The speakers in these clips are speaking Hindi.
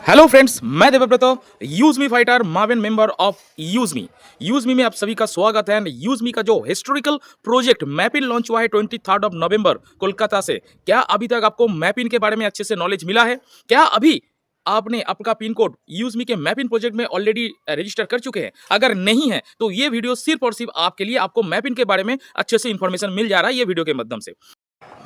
हेलो फ्रेंड्स, मैं देवव्रत, यूज मी फाइटर माविन मेंबर ऑफ यूज मी में आप सभी का स्वागत है। एंड यूज मी का जो हिस्टोरिकल प्रोजेक्ट मैपिन लॉन्च हुआ है 23 नवंबर कोलकाता से। क्या अभी तक आपको मैपिन के बारे में अच्छे से नॉलेज मिला है? क्या अभी आपने आपका पिन कोड यूज मी के मैपिन प्रोजेक्ट में ऑलरेडी रजिस्टर कर चुके हैं? अगर नहीं है तो ये वीडियो सिर्फ और सिर्फ आपके लिए, आपको मैपिन के बारे में अच्छे से इंफॉर्मेशन मिल जा रहा है ये वीडियो के माध्यम से।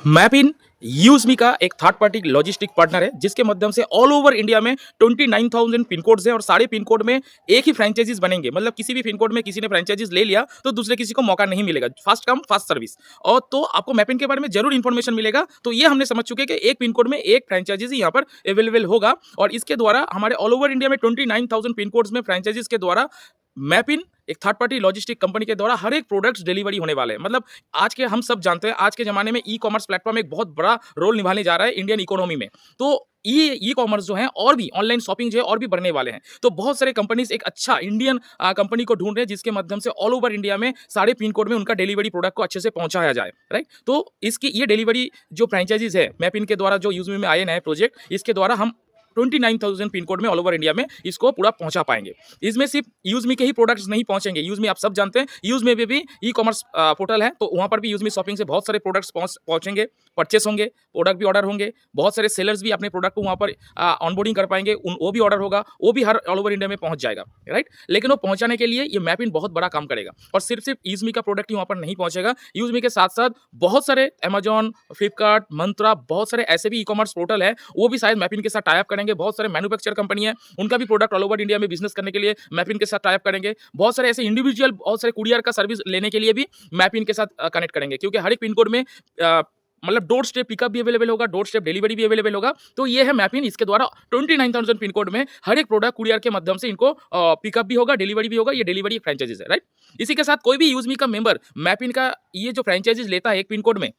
मैपिन यूजमी का एक थर्ड पार्टी लॉजिस्टिक पार्टनर है जिसके माध्यम से ऑल ओवर इंडिया में 29,000 पिन कोड्स हैं और सारे पिन कोड में एक ही फ्रेंचाइजीज बनेंगे। मतलब किसी भी पिन कोड में किसी ने फ्रेंचाइजीज ले लिया तो दूसरे किसी को मौका नहीं मिलेगा। Fast come fast service. और तो आपको मैपिन के बारे में जरूर इंफॉर्मेशन मिलेगा। तो ये हमने समझ चुके कि एक पिन कोड में एक फ्रेंचाइजीज यहाँ पर अवेलेबल होगा और इसके द्वारा हमारे ऑल ओवर इंडिया में 29,000 पिन कोड्स में फ्रेंचाइजीज के द्वारा मैपिन एक थर्ड पार्टी लॉजिस्टिक कंपनी के द्वारा हर एक प्रोडक्ट्स डिलीवरी होने वाले हैं। मतलब आज के हम सब जानते हैं आज के जमाने में ई कॉमर्स प्लेटफॉर्म एक बहुत बड़ा रोल निभाने जा रहा है इंडियन इकोनॉमी में। तो ये ई कॉमर्स जो है और भी ऑनलाइन शॉपिंग जो है और भी बढ़ने वाले हैं। तो बहुत सारे कंपनीज एक अच्छा इंडियन कंपनी को ढूंढ रहे हैं जिसके माध्यम से ऑल ओवर इंडिया में सारे पिन कोड में उनका डिलीवरी प्रोडक्ट को अच्छे से पहुंचाया जाए। राइट, तो इसकी ये डिलीवरी जो फ्रेंचाइजीज है मैपिन के द्वारा जो यूजमी में आए नए प्रोजेक्ट, इसके द्वारा हम 29,000 पिन कोड में ऑल ओवर इंडिया में इसको पूरा पहुंचा पाएंगे। इसमें सिर्फ यूजमी के ही प्रोडक्ट्स नहीं पहुंचेंगे। यूजमी आप सब जानते हैं, यूजमी में भी ई कॉमर्स पोर्टल है, तो वहां पर भी यूजमी शॉपिंग से बहुत सारे प्रोडक्ट्स पहुंचेंगे, परचेस होंगे, प्रोडक्ट भी ऑर्डर होंगे। बहुत सारे सेलर्स भी अपने प्रोडक्ट को वहां पर ऑनबोर्डिंग कर पाएंगे, वो भी ऑर्डर होगा, वो भी हर ऑल ओवर इंडिया में पहुंच जाएगा। राइट, लेकिन वो पहुंचाने के लिए ये मैपिन बहुत बड़ा काम करेगा और सिर्फ यूजमी का प्रोडक्ट ही वहां पर नहीं पहुंचेगा। यूजमी के साथ साथ बहुत सारे अमेजॉन, फ्लिपकार्ट, मंत्रा, बहुत सारे ऐसे भी ई कॉमर्स पोर्टल है, वो भी शायद मैपिन के साथ टाई अप करेंगे। बहुत सारे मैन्युफैक्चर कंपनी है, उनका भी प्रोडक्ट ऑल ओवर इंडिया में बिजनेस करने के लिए मैपिन के साथ टाई अप करेंगे। बहुत सारे ऐसे इंडिविजुअल, बहुत सारे कुरियर का सर्विस लेने के लिए भी मैपिन के साथ कनेक्ट करेंगे, क्योंकि हर एक पिन कोड में मतलब डोर स्टेप पिकअप भी अवेलेबल होगा, डोर स्टेप डिलीवरी भी अवेलेबल होगा। तो ये है मैपिन, इसके द्वारा 29,000 पिन कोड में हर एक प्रोडक्ट कुरियर के माध्यम से इनको पिकअप भी होगा, डिलीवरी भी होगा। ये डिलीवरी फ्रेंचाइजीज है। राइट, इसी के साथ कोई भी यूजमी का मेंबर मैपिन का ये जो फ्रेंचाइजीज लेता है एक पिन कोड में,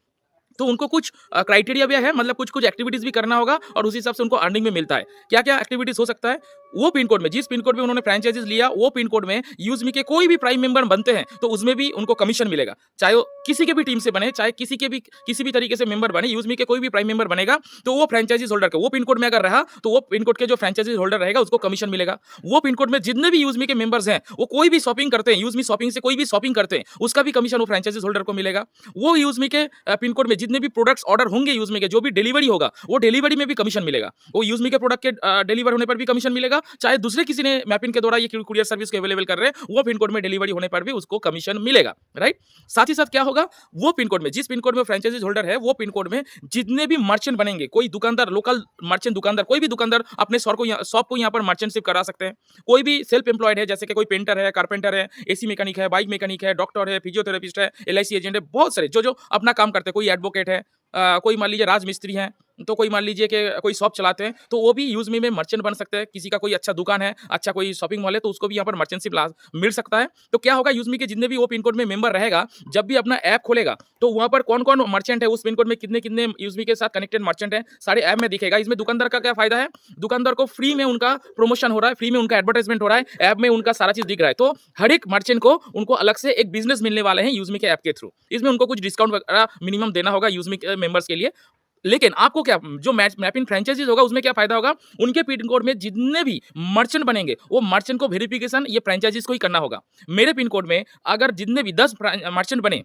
तो उनको कुछ क्राइटेरिया भी है, मतलब कुछ एक्टिविटीज भी करना होगा और उसी हिसाब से उनको अर्निंग में मिलता है। क्या क्या एक्टिविटीज हो सकता है? वो पिन कोड में, जिस पिन कोड में उन्होंने फ्रेंचाइजीज लिया, वो पिन कोड में यूजमी के कोई भी प्राइम मेंबर बनते हैं तो उसमें भी उनको कमीशन मिलेगा। चाहे वो किसी के भी टीम से बने, चाहे किसी भी तरीके से मेंबर बने, यूजमी के कोई भी प्राइम मेंबर बनेगा तो वो फ्रेंचाइजीज होल्डर का, वो पिन कोड में अगर रहा तो वो पिन कोड के जो फ्रेंचाइजीज होल्डर रहेगा उसको कमीशन मिलेगा। वो पिन कोड में जितने भी यूजमी के मेंबर्स हैं वो कोई भी शॉपिंग करते हैं, यूजमी शॉपिंग से कोई भी शॉपिंग करते हैं, उसका भी कमीशन वो फ्रेंचाइजीज होल्डर को मिलेगा। वो यूजमी के पिन कोड में जितने भी प्रोडक्ट्स ऑर्डर होंगे यूजमी के, जो भी डिलीवरी होगा, वो डिलीवरी में भी कमीशन मिलेगा। वो यूजमी के प्रोडक्ट के डिलीवर होने पर भी कमीशन मिलेगा, चाहे दूसरे किसी ने मैपिन के द्वारा ये कुरियर सर्विस को अवेलेबल कर रहे हैं, वो पिन कोड में डिलीवरी होने पर भी उसको कमीशन मिलेगा। राइट, साथ ही साथ क्या होगा, वो पिन कोड में, जिस पिन कोड में फ्रेंचाइजीज होल्डर है, वो पिन कोड में जितने भी मर्चेंट बनेंगे, कोई दुकानदार, लोकल मर्चेंट दुकानदार, कोई भी दुकानदार अपने शॉप को यहाँ पर मर्चेंटशिप करा सकते हैं। कोई भी सेल्फ एम्प्लॉयड है, जैसे कि कोई पेंटर है, कारपेंटर है, एसी मैकेनिक है, बाइक मैकेनिक है, डॉक्टर है, फिजियोथेरेपिस्ट है, एलआईसी एजेंट है, बहुत सारे जो अपना काम करते हैं। कोई एडवोकेट है, कोई मान लीजिए राजमिस्त्री हैं, तो कोई मान लीजिए कि कोई शॉप चलाते हैं, तो वो भी यूजमी में मर्चेंट बन सकते हैं। किसी का कोई अच्छा दुकान है, अच्छा कोई शॉपिंग मॉल है, तो उसको भी यहाँ पर मर्चेंटशिप मिल सकता है। तो क्या होगा, यूजमी के जितने भी वो पिन कोड में मेंबर रहेगा, जब भी अपना ऐप खोलेगा तो वहाँ पर कौन कौन मर्चेंट है, उस पिन कोड में कितने कितने यूजमी के साथ कनेक्टेड मर्चेंट है, सारे ऐप में दिखेगा। इसमें दुकानदार का क्या फायदा है, दुकानदार को फ्री में उनका प्रमोशन हो रहा है, फ्री में उनका एडवर्टाइजमेंट हो रहा है, ऐप में उनका सारा चीज दिख रहा है। तो हर एक मर्चेंट को उनको अलग से एक बिजनेस मिलने वाले हैं यूजमी के ऐप के थ्रू। इसमें उनको कुछ डिस्काउंट वगैरह मिनिमम देना होगा यूजमी के मेंबर्स के लिए। लेकिन आपको क्या, जो मैपिंग फ्रेंचाइजीज होगा उसमें क्या फायदा होगा, उनके पिन कोड में जितने भी मर्चेंट बनेंगे वो मर्चेंट को वेरिफिकेशन ये फ्रेंचाइजीज को ही करना होगा। मेरे पिन कोड में अगर जितने भी 10 मर्चेंट बने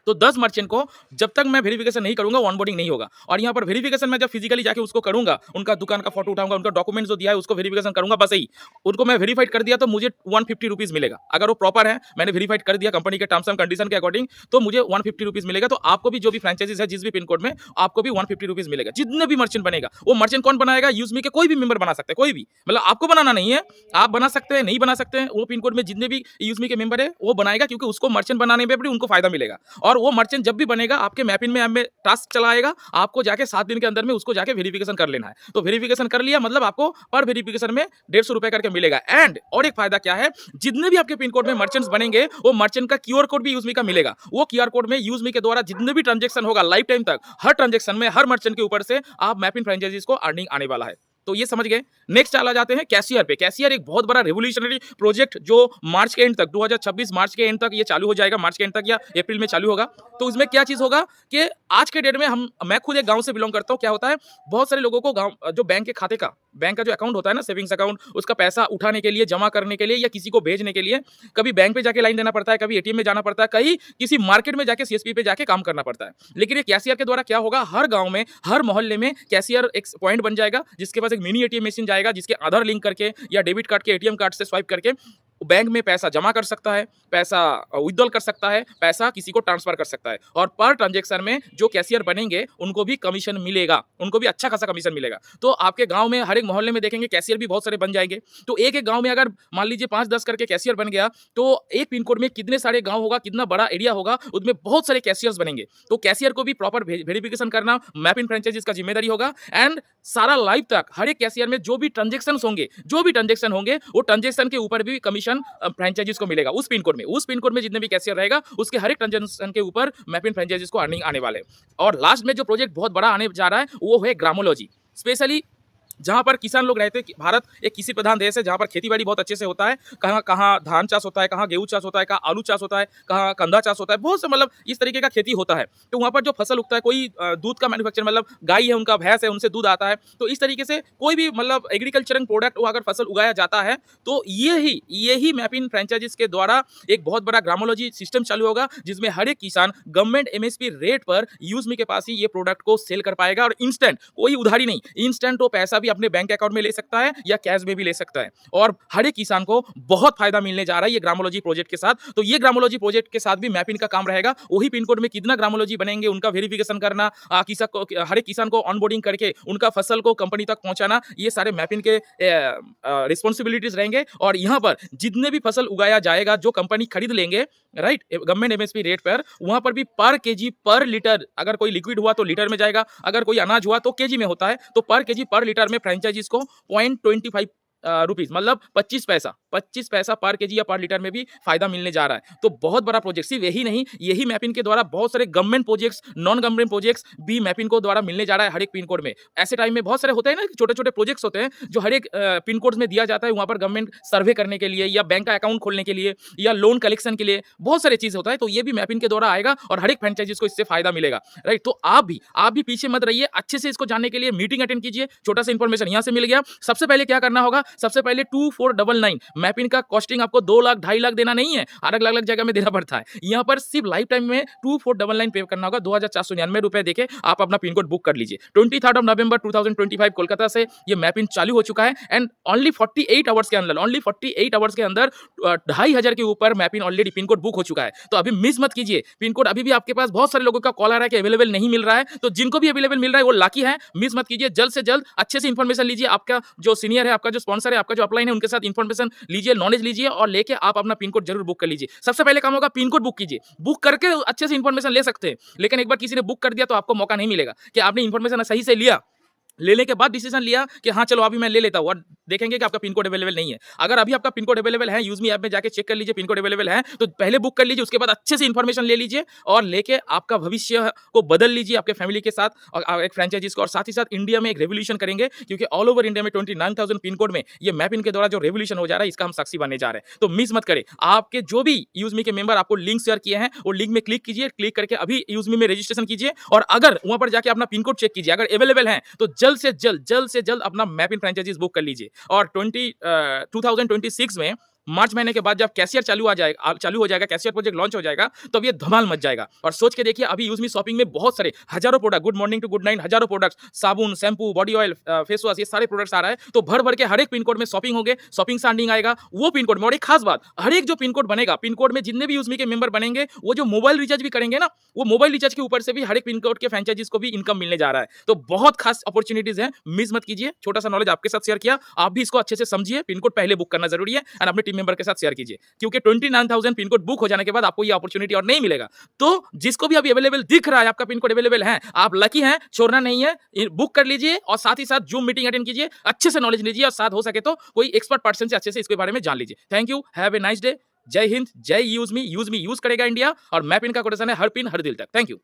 तो 10 मर्चेंट को जब तक मैं वेरिफिकेशन नहीं करूंगा ऑनबोर्डिंग नहीं होगा। और यहाँ पर वेरिफिकेशन मैं जब फिजिकली जाके उसको करूंगा, उनका दुकान का फोटो उठाऊंगा, उनका डॉक्यूमेंट जो दिया है उसको वेरिफिकेशन करूंगा, बस यही उनको मैं वेरीफाइड कर दिया तो मुझे 150 रुपीज मिलेगा। अगर वो प्रॉपर है, मैंने वेरीफाइड कर दिया कंपनी के टर्म्स एंड कंडीशन के अकॉर्डिंग, तो मुझे 150 रुपीज मिलेगा। तो आपको भी जो भी फ्रेंचाइजीज है जिस भी पिन कोड में, आपको भी 150 रुपीज मिलेगा। जितने भी मर्चेंट बनेगा, वो मर्चेंट कौन बनाएगा, यूजमी के कोई भी मेंबर बना सकते हैं, कोई भी, मतलब आपको बनाना नहीं है, आप बना सकते हैं, नहीं बना सकते हैं। वो पिन कोड में जितने भी यूजमी के मेंबर है वो बनाएगा, क्योंकि उसको मर्चेंट बनाने में भी उनको फायदा मिलेगा। और वो मर्चेंट जब भी बनेगा आपके मैपिन में ऐप में टास्क चलाएगा, आपको जाके 7 दिन के अंदर में उसको जाके वेरिफिकेशन कर लेना है। तो वेरिफिकेशन कर लिया मतलब आपको पर वेरिफिकेशन में 150 रुपए करके मिलेगा। एंड और एक फायदा क्या है, जितने भी आपके पिन कोड में मर्चेंट्स बनेंगे वो मर्चेंट का क्यूआर कोड भी यूजमी का मिलेगा। वो क्यूआर कोड में यूजमी के द्वारा जितने भी ट्रांजेक्शन होगा लाइफ टाइम तक, हर ट्रांजेक्शन में हर मर्चेंट के ऊपर से आप मैपिन फ्रेंचाइजीज को अर्निंग आने वाला है। तो ये समझ गए। नेक्स्ट चला जाते हैं कैशियर पे। कैशियर एक बहुत बड़ा रेवोल्यूशनरी प्रोजेक्ट जो मार्च के एंड तक, 2026 मार्च के एंड तक ये चालू हो जाएगा, मार्च के एंड तक या अप्रैल में चालू होगा। तो इसमें क्या चीज होगा कि आज के डेट में मैं खुद एक गांव से बिलोंग करता हूं। क्या होता है, बहुत सारे लोगों को गांव जो बैंक के खाते का बैंक का जो अकाउंट होता है ना, सेविंग्स अकाउंट, उसका पैसा उठाने के लिए, जमा करने के लिए या किसी को भेजने के लिए कभी बैंक पे जाके लाइन देना पड़ता है, कभी एटीएम में जाना पड़ता है, कहीं किसी मार्केट में जाके सीएसपी पे जाके काम करना पड़ता है। लेकिन ये कैशियर के द्वारा क्या होगा, हर गांव में, हर मोहल्ले में कैशियर एक पॉइंट बन जाएगा, जिसके पास एक मिनी एटीएम मशीन जाएगा, जिसके आधार लिंक करके या डेबिट कार्ड के एटीएम कार्ड से स्वाइप करके बैंक में पैसा जमा कर सकता है, पैसा विथड्रॉल कर सकता है, पैसा किसी को ट्रांसफर कर सकता है। और पर ट्रांजैक्शन में जो कैशियर बनेंगे उनको भी कमीशन मिलेगा, उनको भी अच्छा खासा कमीशन मिलेगा। तो आपके गांव में हर एक मोहल्ले में देखेंगे कैशियर भी बहुत सारे बन जाएंगे। तो एक एक गांव में अगर मान लीजिए 5-10 करके कैशियर बन गया, तो एक पिन कोड में कितने सारे गांव होगा, कितना बड़ा एरिया होगा, उसमें बहुत सारे कैशियर्स बनेंगे। तो कैशियर को भी प्रॉपर वेरिफिकेशन करना मैप इन फ्रेंचाइजीज का जिम्मेदारी होगा। एंड सारा लाइफ तक हर एक कैशियर में जो भी ट्रांजेक्शन होंगे वो ट्रांजेक्शन के ऊपर भी कमीशन फ्रेंचाइजीज को मिलेगा। उस पिन कोड में जितने भी कैशियर रहेगा उसके हर एक ट्रांजेक्शन के ऊपर मैप इन फ्रेंचाइजीज को अर्निंग आने वाले। और लास्ट में जो प्रोजेक्ट बहुत बड़ा आने जा रहा है वो है ग्रामोलॉजी। स्पेशली जहाँ पर किसान लोग रहते हैं, भारत एक कृषि प्रधान देश है जहाँ पर खेती बाड़ी बहुत अच्छे से होता है। कहाँ कहाँ धान चाष होता है, कहाँ गेहूँ चाष होता है, कहाँ आलू चाष होता है, कहाँ कंधा चाष होता है, बहुत से मतलब इस तरीके का खेती होता है। तो वहाँ पर जो फसल उगता है, कोई दूध का मैन्युफैक्चर, मतलब गाय है उनका, भैंस है, उनसे दूध आता है। तो इस तरीके से कोई भी मतलब एग्रीकल्चरल प्रोडक्ट अगर फसल उगाया जाता है तो यही मैप इन फ्रेंचाइजीज के द्वारा एक बहुत बड़ा ग्रामोलॉजी सिस्टम चालू होगा, जिसमें हर एक किसान गवर्नमेंट एमएसपी रेट पर यूज मी के पास ही ये प्रोडक्ट को सेल कर पाएगा। और इंस्टेंट, कोई उधारी नहीं, इंस्टेंट वो पैसा भी अपने बैंक अकाउंट में ले सकता है या कैश में भी ले सकता है। और हर एक किसान को बहुत फायदा मिलने जा रहा है ये ग्रामोलॉजी प्रोजेक्ट के साथ। तो ये ग्रामोलॉजी प्रोजेक्ट के साथ भी मैप इन का काम रहेगा। वही पिन कोड में कितना ग्रामोलॉजी बनेंगे उनका वेरिफिकेशन करना, हर एक किसान को ऑनबोर्डिंग करके उनका फसल को कंपनी तक पहुंचाना, ये सारे मैप इन के रिस्पॉन्सिबिलिटीज रहेंगे। और यहाँ पर जितने भी फसल उगाया जाएगा जो कंपनी खरीद लेंगे, राइट, गवर्नमेंट एमएसपी रेट पर, वहां पर भी पर केजी पर लीटर, अगर कोई लिक्विड हुआ तो लीटर में जाएगा, अगर कोई अनाज हुआ तो केजी में होता है, तो पर केजी पर लीटर में फ्रेंचाइजीज को 0.25 रुपीज, मतलब 25 पैसा पर केजी या पर लीटर में भी फायदा मिलने जा रहा है। तो बहुत बड़ा प्रोजेक्ट, सिर्फ यही नहीं, यही मैपिन के द्वारा बहुत सारे government projects, non government projects भी मैपिन को द्वारा मिलने जा रहा है हर एक पिन कोड में। ऐसे टाइम में बहुत सारे होते हैं ना, छोटे छोटे प्रोजेक्ट्स होते हैं जो हर एक पिन कोड में दिया जाता है, वहां पर गवर्नमेंट सर्वे करने के लिए या बैंक का अकाउंट खोलने के लिए या लोन कलेक्शन के लिए बहुत सारी चीज होता है। तो ये भी मैपिन के द्वारा आएगा और हर एक फ्रेंचाइजीज को इससे फायदा मिलेगा, राइट। तो आप भी पीछे मत रहिए, अच्छे से इसको जानने के लिए मीटिंग अटेंड कीजिए। छोटा सा इंफॉर्मेशन यहाँ से मिल गया। सबसे पहले क्या करना होगा, सबसे पहले 2499 मैपिन का कॉस्टिंग आपको 2 लाख 2.5 लाख देना नहीं है, अलग अलग जगह में देना पड़ता है। यहाँ पर सिर्फ लाइफ टाइम में 2499 पे करना होगा, 2499 रुपए देके आप अपना पिन कोड बुक कर लीजिए। 23 नवंबर 2025 कोलकाता से ये मैपिन चालू हो चुका है एंड ओनली 48 आवर्स के अंदर 2500 के ऊपर मैपिन ऑलरेडी पिन कोड बुक हो चुका है। तो अभी मिस मत कीजिए पिन कोड। अभी भी आपके पास बहुत सारे लोगों का कॉल आ रहा है कि अवेलेबल नहीं मिल रहा है, तो जिनको भी अवेलेबल मिल रहा है वो लाकी है। मिस मत कीजिए, जल्द से जल्द अच्छे से इंफॉर्मेशन लीजिए। आपका जो सीनियर है, आपका जो स्पॉन्सर है, आपका जो अपलाइन है, उनके साथ इंफॉर्मेशन लीजिए, नॉलेज लीजिए और लेके आप अपना पिन कोड जरूर बुक कर लीजिए। सबसे पहले काम होगा पिन कोड बुक कीजिए। बुक करके अच्छे से इंफॉर्मेशन ले सकते हैं, लेकिन एक बार किसी ने बुक कर दिया तो आपको मौका नहीं मिलेगा कि आपने इंफॉर्मेशन सही से लिया, लेने के बाद डिसीजन लिया कि हाँ चलो अभी मैं ले लेता हूँ, और देखेंगे कि आपका पिन कोड अवेलेबल नहीं है। अगर अभी आपका पिन कोड अवेलेबल है, यूज मी ऐप में जाके चेक कर लीजिए पिन कोड अवेलेबल है, तो पहले बुक कर लीजिए, उसके बाद अच्छे से इंफॉर्मेशन ले लीजिए और लेके आपका भविष्य को बदल लीजिए आपके फैमिली के साथ और एक फ्रेंचाइजीज को। और साथ ही साथ इंडिया में एक रेवोल्यूशन करेंगे, क्योंकि ऑल ओवर इंडिया में 29,000 पिन कोड में ये मैप इनके द्वारा जो रेवोल्यूशन हो जा रहा है, इसका हम साक्षी बनने जा रहे हैं। तो मिस मत करें। आपके जो भी यूज मी के मेंबर आपको लिंक शेयर किए हैं, वो लिंक में क्लिक कीजिए, क्लिक करके अभी यूज मी में रजिस्ट्रेशन कीजिए और अगर वहां पर जाके अपना पिन कोड चेक कीजिए, अगर अवेलेबल है तो जल्द से जल्द अपना मैप इन फ्रेंचाइजीज बुक कर लीजिए। और 2026 में मार्च महीने के बाद जब कैशियर चालू हो जाएगा, कैशियर प्रोजेक्ट लॉन्च हो जाएगा, तो ये धमाल मच जाएगा। और सोच के देखिए, अभी यूज मी शॉपिंग में बहुत सारे हजारों product, good morning to good night, हजारों प्रोडक्ट्स, साबुन, shampoo, body oil, face wash, ये सारे प्रोडक्ट्स आ रहा है। तो भर भर के हर एक पिन कोड में शॉपिंग होंगे, शॉपिंग से अर्निंग आएगा वो पिन कोड में। और एक खास बात, हर एक जो पिन कोड बनेगा, पिन कोड में जितने भी यूज मी के मेंबर बनेंगे, वो जो मोबाइल रिचार्ज भी करेंगे ना, वो मोबाइल रिचार्ज के ऊपर से भी हर एक पिन कोड के फ्रेंचाइजीज को भी इनकम मिलने जा रहा है। तो बहुत खास अपॉर्चुनिटीज है, मिस मत कीजिए। छोटा सा नॉलेज आपके साथ शेयर किया, आप भी इसको अच्छे से समझिए। पिन कोड पहले बुक करना जरूरी है एंड अपने टीम मेंबर के साथ शेयर कीजिए, क्योंकि 29,000 पिन कोड बुक हो जाने के बाद आपको ये अपॉर्चुनिटी और नहीं मिलेगा। तो जिसको भी अभी अवेलेबल दिख रहा है, आपका पिन कोड अवेलेबल है, आप लकी हैं, छोड़ना नहीं है, बुक कर लीजिए और साथ ही साथ जूम मीटिंग अटेंड कीजिए, अच्छे से नॉलेज लीजिए और साथ हो सके तो कोई एक्सपर्ट पर्सन से अच्छे से इसके बारे में जान लीजिए। Thank you, have a nice day. जय हिंद, जय यूज मी यूज करेगा इंडिया और मैप इन का कोटेशन है हर पिन हर दिल तक। Thank you.